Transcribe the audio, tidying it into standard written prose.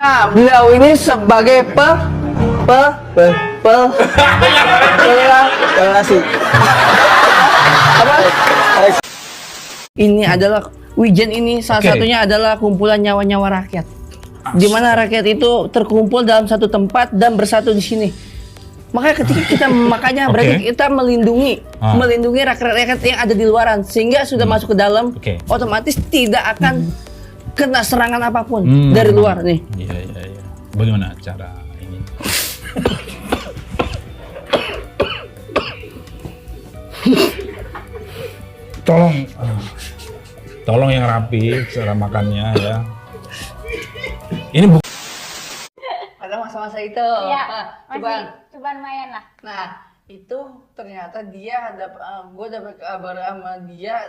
Nah, beliau ini sebagai relasi. Apa? Ini adalah Wijen ini salah satunya adalah kumpulan nyawa-nyawa rakyat. Di mana rakyat itu terkumpul dalam satu tempat dan bersatu di sini. Makanya ketika kita berarti kita melindungi rakyat-rakyat yang ada di luaran sehingga sudah masuk ke dalam otomatis tidak akan kena serangan apapun dari luar nih. Iya. Bagaimana cara ini? Tolong yang rapi cara makannya ya. Ini Ada masa-masa itu. Iya, coba lumayan lah. Nah, itu ternyata dia ada gue dapat kabar sama dia